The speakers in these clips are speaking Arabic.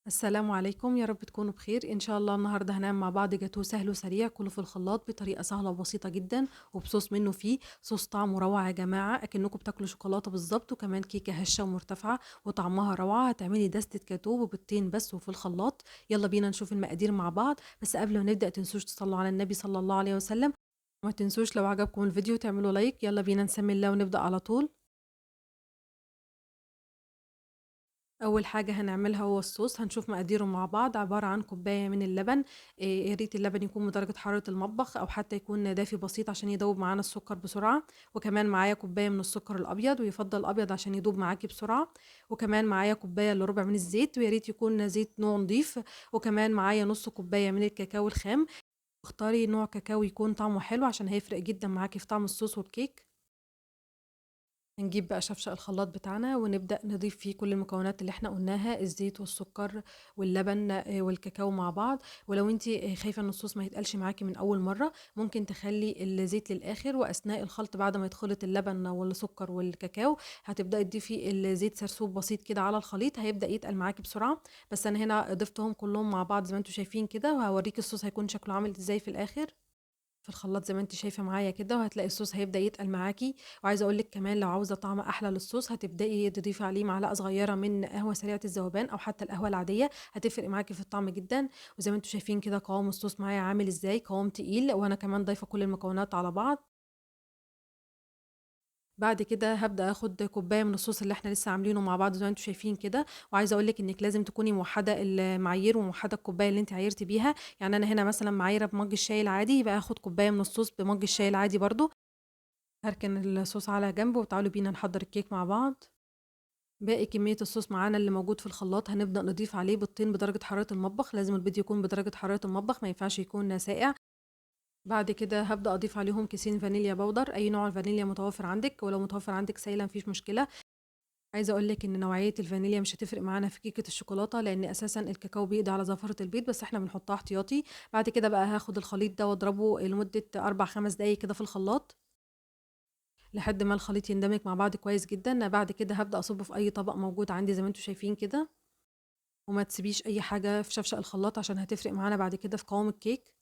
السلام عليكم، يا رب تكونوا بخير. إن شاء الله النهارده هنعمل مع بعض جاتوه سهل وسريع كله في الخلاط بطريقة سهلة وبسيطة جدًا، وبصوص منه فيه، صوص طعمه روعة يا جماعة، أكنكم بتاكلوا شوكولاتة بالضبط، وكمان كيكة هشة ومرتفعة وطعمها روعة. هتعملي دستة جاتوه ببيضتين بس وفي الخلاط. يلا بينا نشوف المقادير مع بعض، بس قبل ما نبدأ تنسوش تصلوا على النبي صلى الله عليه وسلم، وما تنسوش لو عجبكم الفيديو تعملوا لايك. يلا بينا نسمي الله ونبدأ على طول. أول حاجة هنعملها هو الصوص، هنشوف مقاديره مع بعض. عبارة عن كوباية من اللبن، يا ريت اللبن يكون بدرجة حرارة المطبخ أو حتى يكون دافي بسيط عشان يدوب معانا السكر بسرعة. وكمان معايا كوباية من السكر الأبيض، ويفضل أبيض عشان يدوب معاكي بسرعة. وكمان معايا كوباية إلا ربع من الزيت، ويا ريت يكون زيت نوع نضيف. وكمان معايا نص كوباية من الكاكاو الخام. اختاري نوع كاكاو يكون طعمه حلو عشان هيفرق جدا معاكي في طعم الصوص والكيك. هنجيب بقى شفشق الخلاط بتاعنا ونبدأ نضيف فيه كل المكونات اللي احنا قلناها، الزيت والسكر واللبن والكاكاو مع بعض. ولو انت خايفة ان الصوص ما يتقلش معاكي من اول مرة، ممكن تخلي الزيت للاخر، واثناء الخلط بعد ما يتخلط اللبن والسكر والكاكاو هتبدأي تضيفي الزيت سرسوب بسيط كده على الخليط، هيبدأ يتقل معاكي بسرعة. بس انا هنا ضفتهم كلهم مع بعض زي ما انتم شايفين كده، وهوريكي الصوص هيكون شكله عامل ازاي في الاخر في الخلاط زي ما أنتِ شايفة معايا كده، وهتلاقي الصوص هيبدأ يتقل معاكِ. وعايزة أقول لِك كمان لو عاوزة طعم أحلى للصوص، هتبدئي تضيفي عليه معلقة صغيرة من قهوة سريعة الذوبان أو حتى القهوة العادية، هتفرق معاكِ في الطعم جدًا. وزي ما أنتم شايفين كده قوام الصوص معايا عامل إزاي، قوام تقيل، وأنا كمان ضايفة كل المكونات على بعض. بعد كده هابدأ آخد كوباية من الصوص اللي إحنا لسه عاملينه مع بعض زي ما أنتم شايفين كده. وعايزة أقول لِك إنِّك لازم تكوني موحّدة المعايير وموحّدة الكوباية اللي أنتِ عايرتِ بيها. يعني أنا هنا مثلًا معايرة بمَج الشاي العادي، يبقى هاخد كوباية من الصوص بمَج الشاي العادي برضه. هاركن الصوص على جنب، وتعالوا بينا نحضّر الكيك مع بعض. باقي كمية الصوص معانا اللي موجود في الخلاط هنبدأ نضيف عليه بيضتين بدرجة حرارة المطبخ، لازم البيض يكون بدرجة حرارة المطبخ، ما ينفعش يكون ساقع. بعد كده هابدأ أضيف عليهم كيسين فانيليا باودر، أي نوع فانيليا متوفر عندِك، ولو متوفر عندِك سايلة ما فيش مشكلة. عايزة أقول لِك إن نوعية الفانيليا مش هتفرق معانا في كيكة الشوكولاتة، لإن أساسًا الكاكاو بيقضي على زفرة البيض، بس إحنا بنحطها احتياطي. بعد كده بقى هاخد الخليط ده واضربه لمدة 4، 5 دقايق كده في الخلاط. لحد ما الخليط يندمج مع بعض كويس جدًا. بعد كده هابدأ أصُبّه في أي طبق موجود عندي زي ما أنتم شايفين كده، وما تسيبيش أي حاجة في شفشق الخلاط عشان هتفرق معانا بعد كده في قوام الكيك.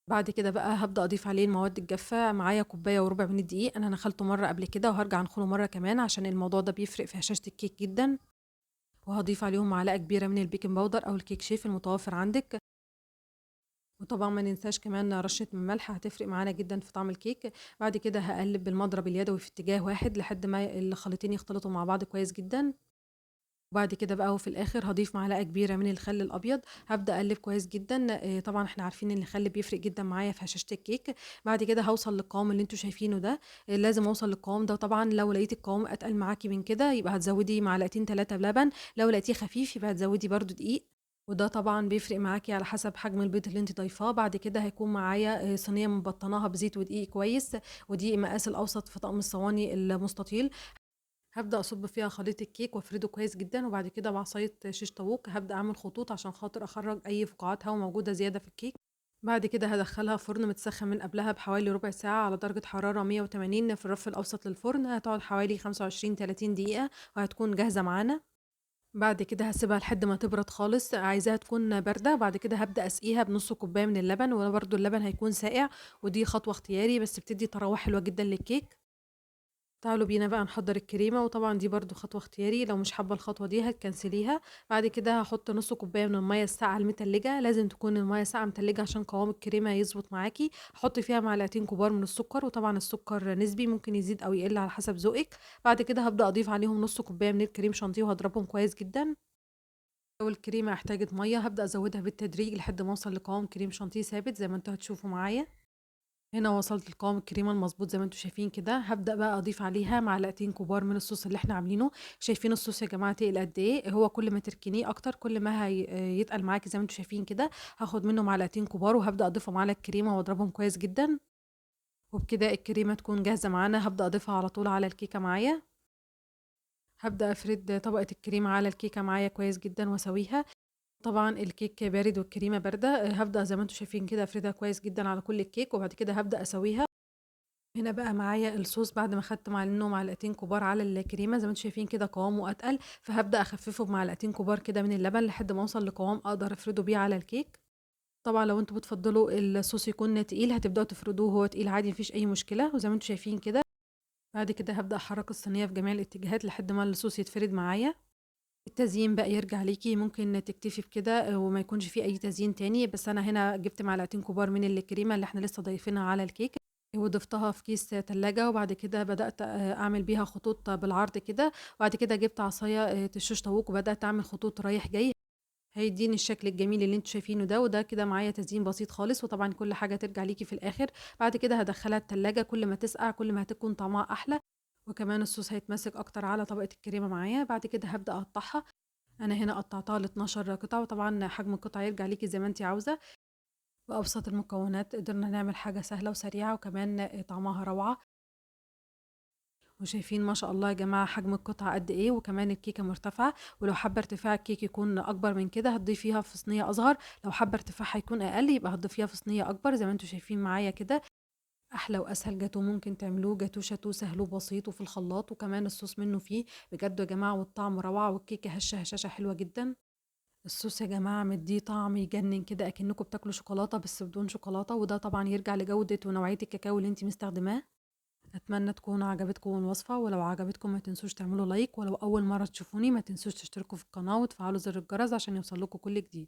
بعد كده بقى هابدأ أضيف عليه المواد الجافة، معايا كوباية وربع من الدقيق، أنا نخلته مرّة قبل كده وهارجع أنخله مرّة كمان عشان الموضوع ده بيفرق في هشاشة الكيك جدًا. وهاضيف عليهم معلقة كبيرة من البيكنج باودر أو الكيك شيف المتوفر عندِك. وطبعًا ما ننساش كمان رشة من ملح هتفرق معانا جدًا في طعم الكيك. بعد كده هاقلّب بالمضرب اليدوي في اتجاه واحد لحد ما الخليطين يختلطوا مع بعض كويس جدًا. وبعد كده بقى وفي الآخر هاضيف معلقة كبيرة من الخل الأبيض. هابدأ أقلّب كويس جدًا. طبعًا إحنا عارفين إن الخل بيفرق جدًا معايا في هشاشة الكيك. بعد كده هاوصل للقوام اللي أنتم شايفينه ده. لازم أوصل للقوام ده طبعًا. لو لقيتِ القوام أتقل معاكِ من كده يبقى هتزوّدي معلقتين 3 لبن، لو لقيتيه خفيف يبقى هتزوّدي برضه دقيق. وده طبعًا بيفرق معاكِ على حسب حجم البيض اللي أنتِ ضايفاه. بعد كده هيكون معايا صينية مبطناها بزيت ودقيق كويس، ودي المقاس الأوسط في طقم الصواني المستطيل. هابدأ أصُب فيها خليط الكيك وأفرده كويس جدًا، وبعد كده بعصاية شيش طاووق هابدأ أعمل خطوط عشان خاطر أخرّج أي فقاعات هوا موجودة زيادة في الكيك. بعد كده هادخّلها فرن متسخّن من قبلها بحوالي ربع ساعة على درجة حرارة 180 في الرف الأوسط للفرن، هتقعد حوالي 25، 30 دقيقة وهتكون جاهزة معانا. بعد كده هاسيبها لحد ما تبرد خالص، عايزاها تكون باردة. بعد كده هابدأ أسقيها بنُص كوباية من اللبن، وبرضه اللبن هيكون ساقع، ودي خطوة اختياري بس بتدّي طراوة حلوة جدًا للكيك. تعالوا بينا بقى نحضّر الكريمة، وطبعًا دي برضه خطوة اختياري، لو مش حابة الخطوة دي هتكنسليها. بعد كده هاحط نُص كوباية من المَيّة الساقعة المتلجة، لازم تكون المَيّة ساقعة متلجة عشان قوام الكريمة يضبط معاكِ. هاحط فيها معلقتين كبار من السكر، وطبعًا السكر نسبي ممكن يزيد أو يقل على حسب ذوقِك. بعد كده هابدأ أضيف عليهم نُص كوباية من الكريم شانتيه وهاضربهم كويس جدًا. لو الكريمة احتاجت مَيّة هابدأ أزوّدها بالتدريج لحد ما أوصل لقوام كريم شانتيه ثابت زي ما أنتم هتشوفوا معايا. هنا وصلت لقوام الكريمة المضبوط زي ما أنتم شايفين كده. هابدأ بقى أضيف عليها معلقتين كبار من الصوص اللي إحنا عاملينه. شايفين الصوص يا جماعة تقيل قد إيه؟ هو كل ما تركنيه أكتر كل ما يتقل معاكِ زي ما أنتم شايفين كده. هاخد منه معلقتين كبار وهابدأ أضيفهم على الكريمة وأضربهم كويس جدًا. وبكده الكريمة تكون جاهزة معانا. هابدأ أضيفها على طول على الكيكة معايا. هابدأ أفرد طبقة الكريمة على الكيكة معايا كويس جدًا وأساويها. طبعًا الكيك بارد والكريمة باردة. هابدأ زي ما أنتم شايفين كده أفردها كويس جدًا على كل الكيك، وبعد كده هابدأ أساويها. هنا بقى معايا الصوص بعد ما خدت منه معلقتين كبار على الكريمة زي ما انتم شايفين كده قوامه أتقل، فهابدأ أخففه بمعلقتين كبار كده من اللبن لحد ما أوصل لقوام أقدر أفرده بيه على الكيك. طبعًا لو أنتم بتفضّلوا الصوص يكون تقيل هتبدأوا تفردوه وهو تقيل عادي ما فيش أي مشكلة، وزي ما أنتم شايفين كده. بعد كده هابدأ أحرّك الصينية في جميع الاتجاهات لحد ما الصوص يتفرد معايا. التزيين بقى يرجع ليكِ، ممكن تكتفي بكده وما يكونش في أي تزيين تاني، بس أنا هنا جِبت معلقتين كبار من الكريمة اللي إحنا لسه ضايفينها على الكيك، وضفتها في كيس تلاجة، وبعد كده بدأت أعمل بيها خطوط بالعرض كده، وبعد كده جِبت عصاية شيش طاووق وبدأت أعمل خطوط رايح جاي، هيدّيني الشكل الجميل اللي أنتم شايفينه ده، وده كده معايا تزيين بسيط خالص، وطبعًا كل حاجة ترجع ليكِ في الآخر. بعد كده هادخّلها التلاجة، كل ما تسقع كل ما هتكون طعمها أحلى، وكمان الصوص هيتماسك أكتر على طبقة الكريمة معايا. بعد كده هابدأ أقطّعها، أنا هنا قطّعتها ل12 قطعة، وطبعًا حجم القطعة يرجع ليكِ زي ما أنتِ عاوزة. بأبسط المكونات قدرنا نعمل حاجة سهلة وسريعة وكمان طعمها روعة. وشايفين ما شاء الله يا جماعة حجم القطعة قد إيه، وكمان الكيكة مرتفعة، ولو حابة ارتفاع الكيك يكون أكبر من كده هتضيفيها في صينية أصغر، لو حابة ارتفاعها يكون أقل يبقى هتضيفيها في صينية أكبر زي ما أنتم شايفين معايا كده. أحلى وأسهل جاتوه ممكن تعملوه، جاتوه شاتوه سهل وبسيط وفي الخلاط، وكمان الصوص منه فيه بجد يا جماعة، والطعم روعة، والكيكة هشة هشاشة حلوة جدًا. الصوص يا جماعة مدّيه طعم يجنن كده أكنكم بتاكلوا شوكولاتة بس بدون شوكولاتة، وده طبعًا يرجع لجودة ونوعية الكاكاو اللي أنتِ مستخدماه. أتمنى تكون عجبتكم الوصفة، ولو عجبتكم ما تنسوش تعملوا لايك، ولو أول مرة تشوفوني ما تنسوش تشتركوا في القناة وتفعلوا زر الجرس عشان يوصل لكم كل جديد.